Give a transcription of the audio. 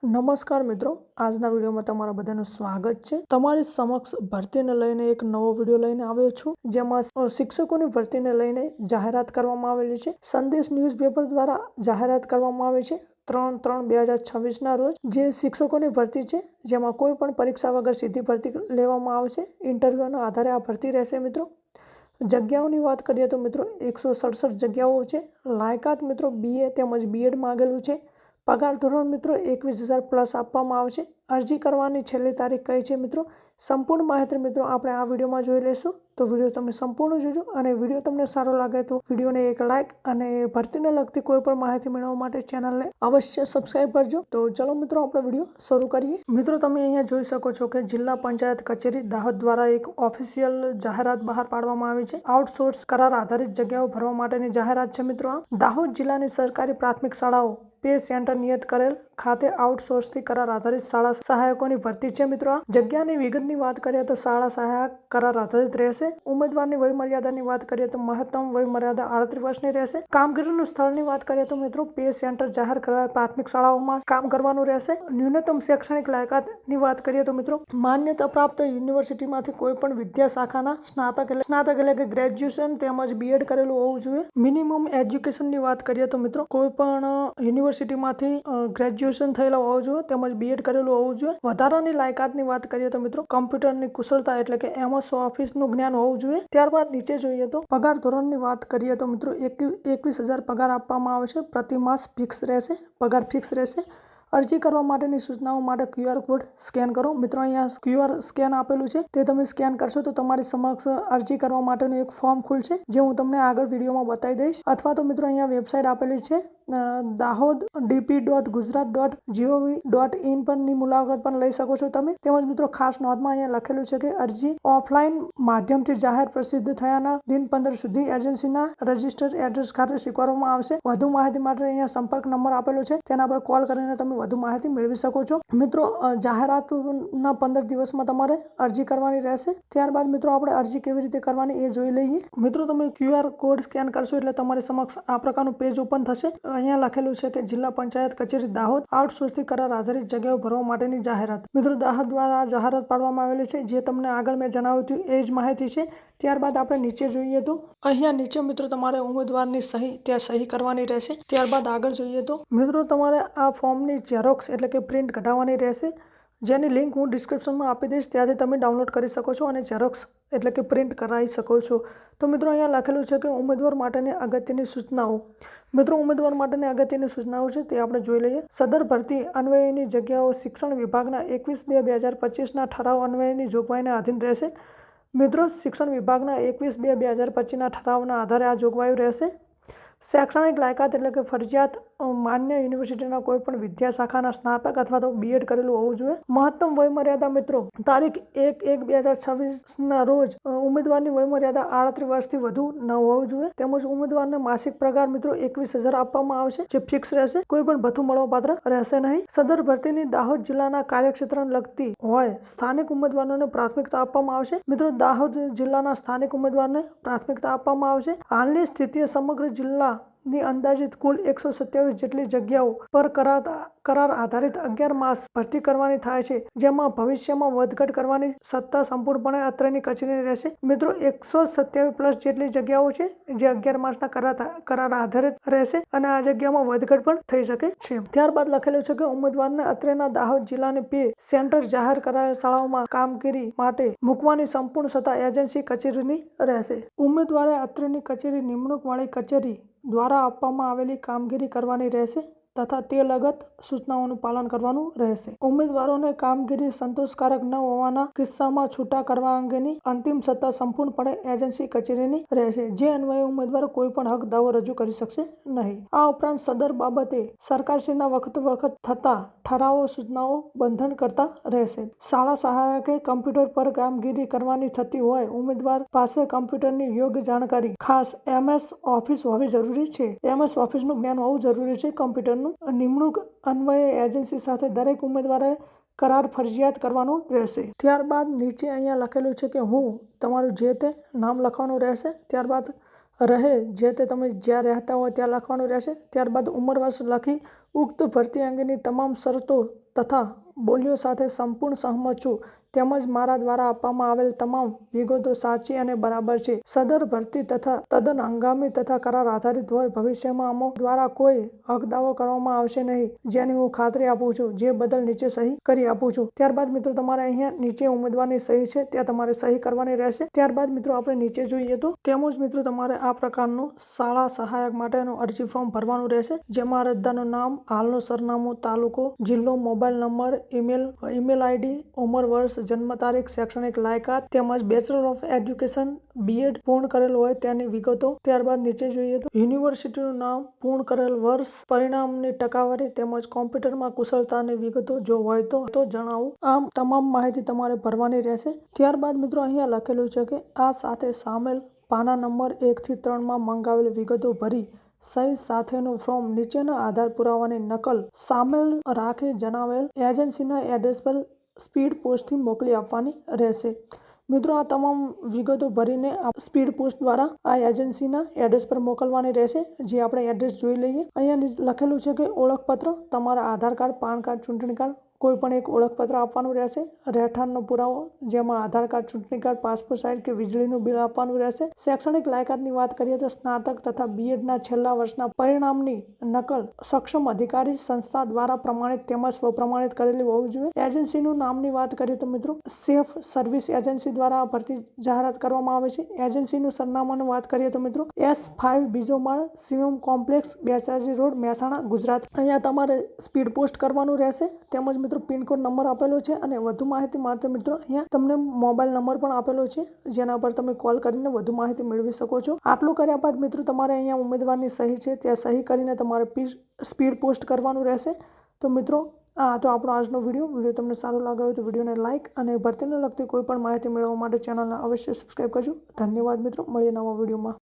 નમસ્કાર મિત્રો, આજના વિડીયોમાં તમારા બધાનું સ્વાગત છે। તમારી સમક્ષ ભરતીને લઈને એક નવો વિડીયો લઈને આવ્યો છું, જેમાં શિક્ષકોની ભરતીને લઈને જાહેરાત કરવામાં આવેલી છે। સંદેશ ન્યૂઝપેપર દ્વારા જાહેરાત કરવામાં આવી છે 3/3/2026 રોજ। જે શિક્ષકોની ભરતી છે, જેમાં કોઈ પણ પરીક્ષા વગર સીધી ભરતી લેવામાં આવશે। ઇન્ટરવ્યુના આધારે આ ભરતી રહેશે મિત્રો। જગ્યાઓની વાત કરીએ તો મિત્રો 167 જગ્યાઓ છે। લાયકાત મિત્રો BA તેમજ B.Ed માંગેલું છે। પગાર ધોરણ મિત્રો 21,000 પ્લસ આપવામાં આવશે। અરજી કરવાની છેલ્લી તારીખ કઈ છે મિત્રો, સંપૂર્ણ માહિતી મિત્રો આપણે આ વિડીયોમાં જોઈ લઈશું। તો વિડીયો તમે સંપૂર્ણ જોજો અને વિડીયો તમને સારો લાગે તો વિડીયોને એક લાઇક અને ભરતીને લગતી કોઈ પણ માહિતી મેળવવા માટે ચેનલને અવશ્ય સબસ્ક્રાઇબ કરજો। તો ચલો મિત્રો આપણે વિડીયો શરૂ કરીએ। મિત્રો તમે અહીંયા જોઈ શકો છો કે જિલ્લા પંચાયત કચેરી દાહોદ દ્વારા એક ઓફિશિયલ જાહેરાત બહાર પાડવામાં આવી છે। આઉટસોર્સ કરાર આધારિત જગ્યાઓ ભરવા માટેની જાહેરાત છે મિત્રો। દાહોદ જિલ્લાની સરકારી પ્રાથમિક શાળાઓ પે સેન્ટર નિયત કરેલ ખાતે આઉટસોર્સથી કરાર આધારિત શાળા સહાયકોની ભરતી છે મિત્રો। જગ્યાની વિગતની વાત કરીએ તો શાળા સહાયક કરાર આધારિત રહેશે। ઉમેદવારની વય મર્યાદાની વાત કરીએ તો મહત્તમ વય મર્યાદા 38 વર્ષની રહેશે। કામગીરીનું સ્થળની વાત કરીએ તો મિત્રો પે સેન્ટર જાહેર કરાયેલ પ્રાથમિક શાળાઓમાં કામ કરવાનું રહેશે। ન્યૂનતમ શૈક્ષણિક લાયકાતની વાત કરીએ તો મિત્રો માન્યતા પ્રાપ્ત યુનિવર્સિટીમાંથી કોઈ પણ વિદ્યા શાખાના સ્નાતક એટલે કે ગ્રેજ્યુએશન તેમજ B.Ed કરેલું હોવું જોઈએ। મિનિમમ એજ્યુકેશનની વાત કરીએ તો મિત્રો કોઈ પણ યુનિવર્સિટીમાંથી ગ્રેજ્યુએશન થયેલા હોવું જોઈએ તેમજ B.Ed કરેલું હોવું જોઈએ। વધારાની લાયકાતની વાત કરીએ તો મિત્રો કમ્પ્યુટરની કુશળતા એટલે કે MS ઓફિસનું જ્ઞાન હોવું જોઈએ। ત્યારબાદ નીચે જોઈએ તો પગાર ધોરણની વાત કરીએ તો મિત્રો 21,000 પગાર આપવામાં આવશે। પ્રતિ માસ ફિક્સ રહેશે, પગાર ફિક્સ રહેશે। અરજી કરવા માટેની સૂચનાઓ માટે QR કોડ સ્કેન કરો મિત્રો। અહીંયા QR સ્કેન આપેલું છે, તે તમે સ્કેન કરશો તો તમારી સમક્ષ અરજી કરવા માટેનું એક ફોર્મ ખુલશે, જે હું તમને આગળ વિડીયોમાં બતાવી દઈશ। અથવા તો મિત્રો અહીંયા વેબસાઇટ આપેલી છે dahoddp.gujarat.gov.in પરની મુલાકાત પણ લઈ શકો છો તમે। તેમજ મિત્રો ખાસ નોંધમાં અહીંયા લખેલું છે કે અરજી ઓફલાઈન માધ્યમથી જાહેર પ્રસિદ્ધ થયાના દિન 15 સુધી એજન્સીના રજિસ્ટર્ડ એડ્રેસ ખાતે સ્વીકારવામાં આવશે। વધુ માહિતી માટે અહીંયા સંપર્ક નંબર આપેલો છે, તેના પર કોલ કરીને તમે વધુ માહિતી મેળવી શકો છો। મિત્રો જાહેરાતના 15 દિવસમાં તમારે અરજી કરવાની રહેશે। ત્યારબાદ મિત્રો આપણે અરજી કેવી રીતે કરવાની એ જોઈ લઈએ। મિત્રો તમે QR કોડ સ્કેન કરશો એટલે તમારી સમક્ષ આ પ્રકારનું પેજ ઓપન થશે। અહીંયા લખેલું છે કે જિલ્લા પંચાયત કચેરી દાહોદ આઉટસોર્સથી કરાર આધારિત જગ્યાઓ ભરવા માટેની જાહેરાત। મિત્રો દાહોદ દ્વારા જાહેરાત પાડવામાં આવેલી છે, જે તમને આગળ મેં જણાવ્યું હતું એ જ માહિતી છે। ત્યારબાદ આપણે નીચે જોઈએ તો અહીંયા નીચે મિત્રો તમારે ઉમેદવારની સહી ત્યાં સહી કરવાની રહેશે। ત્યારબાદ આગળ જોઈએ તો મિત્રો તમારે આ ફોર્મની ઝેરોક્સ એટલે કે પ્રિન્ટ કઢાવવાની રહેશે, જેની લિંક હું ડિસ્ક્રિપ્શનમાં આપી દઈશ, ત્યાંથી તમે ડાઉનલોડ કરી શકો છો અને ઝેરોક્સ એટલે કે પ્રિન્ટ કરાવી શકો છો। તો મિત્રો અહીંયા લખેલું છે કે ઉમેદવાર માટેની અગત્યની સૂચનાઓ। મિત્રો ઉમેદવાર માટેની અગત્યની સૂચનાઓ છે તે આપણે જોઈ લઈએ। સદર ભરતી અન્વયની જગ્યાઓ શિક્ષણ વિભાગના 21/2/2025ના ઠરાવ અન્વયની જોગવાઈને આધીન રહેશે। મિત્રો શિક્ષણ વિભાગના 21/2/2025ના ઠરાવના આધારે આ જોગવાઈઓ રહેશે। શૈક્ષણિક લાયકાત એટલે કે ફરજિયાત માન્ય યુનિવર્સિટીના કોઈ પણ વિદ્યા શાખાના સ્નાતક અથવા તો B.Ed કરેલું હોવું જોઈએ। મહત્તમ વય મર્યાદા મિત્રો તારીખ 1/1/2026ના રોજ ઉમેદવારની વય મર્યાદા 38 વર્ષથી વધુ ન હોવું જોઈએ। તેમજ ઉમેદવારને માસિક પગાર મિત્રો 21,000 આપવામાં આવશે, જે ફિક્સ રહેશે, કોઈ પણ ભથ્થું મળવાપાત્ર રહેશે નહીં। સદર ભરતીની દાહોદ જિલ્લાના કાર્યક્ષેત્રને લગતી હોય સ્થાનિક ઉમેદવારોને પ્રાથમિકતા આપવામાં આવશે। મિત્રો દાહોદ જિલ્લાના સ્થાનિક ઉમેદવારને પ્રાથમિકતા આપવામાં આવશે। હાલની સ્થિતિએ સમગ્ર જિલ્લાની અંદાજિત કુલ 127 જેટલી જગ્યાઓ પર કરાર આધારિત 11 માસ ભરતી કરવાની થાય છે, જેમાં ભવિષ્યમાં વધઘટ કરવાની સત્તા સંપૂર્ણપણે અત્રેની કચેરીની રહેશે। મિત્રો 127 પ્લસ જેટલી જગ્યાઓ છે, જે 11 માસના કરાર આધારિત રહેશે અને આ જગ્યામાં વધઘટ પણ થઈ શકે છે। ત્યારબાદ લખેલું છે કે ઉમેદવારને અત્રેના દાહોદ જિલ્લાની પે સેન્ટર જાહેર કરાયેલ શાળાઓમાં કામગીરી માટે મૂકવાની સંપૂર્ણ સત્તા એજન્સી કચેરીની રહેશે। ઉમેદવારે અત્રેની કચેરી નિમણૂક વાળી કચેરી દ્વારા આપવામાં આવેલી કામગીરી કરવાની રહેશે તથા તે લગત સૂચનાઓનું પાલન કરવાનું રહેશે। ઉમેદવારોને કામગીરી સંતોષકારક ન હોવાના કિસ્સામાં છૂટા કરવા અંગેની અંતિમ સત્તા સંપૂર્ણપણે એજન્સી કચેરીની રહેશે, જે અન્વયે ઉમેદવાર કોઈ પણ હક દાવો રજૂ કરી શકશે નહીં। આ ઉપરાંત સદર બાબતે સરકારશ્રીના વખત થતા ઠરાવો સૂચનાઓ બંધન કરતા રહેશે। શાળા સહાયકે કમ્પ્યુટર પર કામગીરી કરવાની થતી હોય ઉમેદવાર પાસે કમ્પ્યુટરની યોગ્ય જાણકારી ખાસ MS ઓફિસ હોવી જરૂરી છે। MS ઓફિસનું જ્ઞાન હોવું જરૂરી છે કમ્પ્યુટરનું। નિમણૂક અન્વયે એજન્સી સાથે દરેક ઉમેદવારે કરાર ફરજિયાત કરવાનો રહેશે। ત્યારબાદ નીચે અહીંયા લખેલું છે કે હું તમારું જે તે નામ લખવાનું રહેશે। ત્યારબાદ રહે જે તે તમે જ્યાં રહેતા હોય ત્યાં લખવાનું રહેશે। ત્યારબાદ ઉંમર વર્ષ લખી ઉક્ત ભરતી અંગેની તમામ શરતો તથા બોલીઓ સાથે સંપૂર્ણ સહમત છું તેમજ મારા દ્વારા આપવામાં આવેલ તમામ વિગતો સાચી અને બરાબર છે. સદર ભરતી તથા તદ્દન હંગામી તથા કરાર આધારિત હોય. ભવિષ્યમાં અમો દ્વારા કોઈ હક દાવો કરવામાં આવશે નહીં, જેની હું ખાતરી આપું છું. જે બદલ નીચે સહી કરી આપું છું. ત્યારબાદ મિત્રો તમારે અહીંયા નીચે ઉમેદવારની સહી છે ત્યાં તમારે સહી કરવાની રહેશે. ત્યારબાદ મિત્રો આપણે નીચે જોઈએ તો તેમજ મિત્રો તમારે આ પ્રકારનું શાળા સહાયક માટેનું અરજી ફોર્મ ભરવાનું રહેશે, જેમાં અરજદારનું નામ, હાલનું સરનામું, તાલુકો, જિલ્લો, મોબાઈલ નંબર, ઈમેલ આઈડી, ઉંમર, વર્ષ, જન્મ તારીખ, શૈક્ષણિક લાયકાત તેમજ બેચલર ઓફ એજ્યુકેશન BEd પૂર્ણ કરેલ હોય તેની વિગતો. ત્યારબાદ નીચે જોઈએ તો યુનિવર્સિટીનું નામ, પૂર્ણ કરેલ વર્ષ, પરિણામની ટકાવારી તેમજ કોમ્પ્યુટરમાં કુશળતાની વિગતો જો હોય તો જણાવું. આમ તમામ માહિતી તમારે ભરવાની રહેશે. ત્યારબાદ મિત્રો અહીંયા લખેલું છે કે આ સાથે સામેલ પાના નંબર 1 થી 3 માં મંગાવેલ વિગતો ભરી સહી સાથેનું ફોર્મ નીચેના આધાર પુરાવાની નકલ સામેલ રાખી જણાવેલ એજન્સીના એડ્રેસ પર સ્પીડ પોસ્ટથી મોકલી આપવાની રહેશે. મિત્રો આ તમામ વિગતો ભરીને સ્પીડ પોસ્ટ દ્વારા આ એજન્સીના એડ્રેસ પર મોકલવાની રહેશે. જે આપણે એડ્રેસ જોઈ લઈએ. અહીંયા લખેલું છે કે ઓળખપત્ર, તમારા આધાર કાર્ડ, પાન કાર્ડ, ચૂંટણી કાર્ડ, કોઈ પણ એક ઓળખપત્ર આપવાનું રહેશે. રહેઠાણનો પુરાવો, જેમાં આધાર કાર્ડ, ચૂંટણી કાર્ડ, પાસપોર્ટ સાઇઝ કે વીજળીનું બિલ આપવાનું રહેશે. શૈક્ષણિક લાયકાતની વાત કરીએ તો સ્નાતક તથા BEdના છેલ્લા વર્ષના પરિણામની નકલ સક્ષમ અધિકારી સંસ્થા દ્વારા પ્રમાણિત તેમજ સ્વપ્રમાણિત કરેલી હોવી જોઈએ. એજન્સીનું નામની વાત કરીએ તો મિત્રો સેફ સર્વિસ એજન્સી દ્વારા ભરતી જાહેરાત કરવામાં આવે છે. એજન્સીનું સરનામાની વાત કરીએ તો મિત્રો S5 બીજો માળ, શિવમ કોમ્પ્લેક્સ, બેચાજી રોડ, મહેસાણા, ગુજરાત. અહીંયા તમારે સ્પીડ પોસ્ટ કરવાનું રહેશે. તેમજ મિત્રો પિનકોડ નંબર આપેલો છે અને વધુ માહિતી માટે મિત્રો અહીંયા તમને મોબાઈલ નંબર પણ આપેલો છે, જેના પર તમે કોલ કરીને વધુ માહિતી મેળવી શકો છો. આટલું કર્યા બાદ મિત્રો તમારે અહીંયા ઉમેદવારની સહી છે ત્યાં સહી કરીને તમારે સ્પીડ પોસ્ટ કરવાનું રહેશે. તો મિત્રો આ તો આપણો આજનો વિડીયો તમને સારો લાગ્યો હોય તો વિડીયોને લાઇક અને ભરતીને લગતી કોઈ પણ માહિતી મેળવવા માટે ચેનલને અવશ્ય સબસ્ક્રાઈબ કરજો. ધન્યવાદ મિત્રો, મળીએ નવા વિડીયોમાં.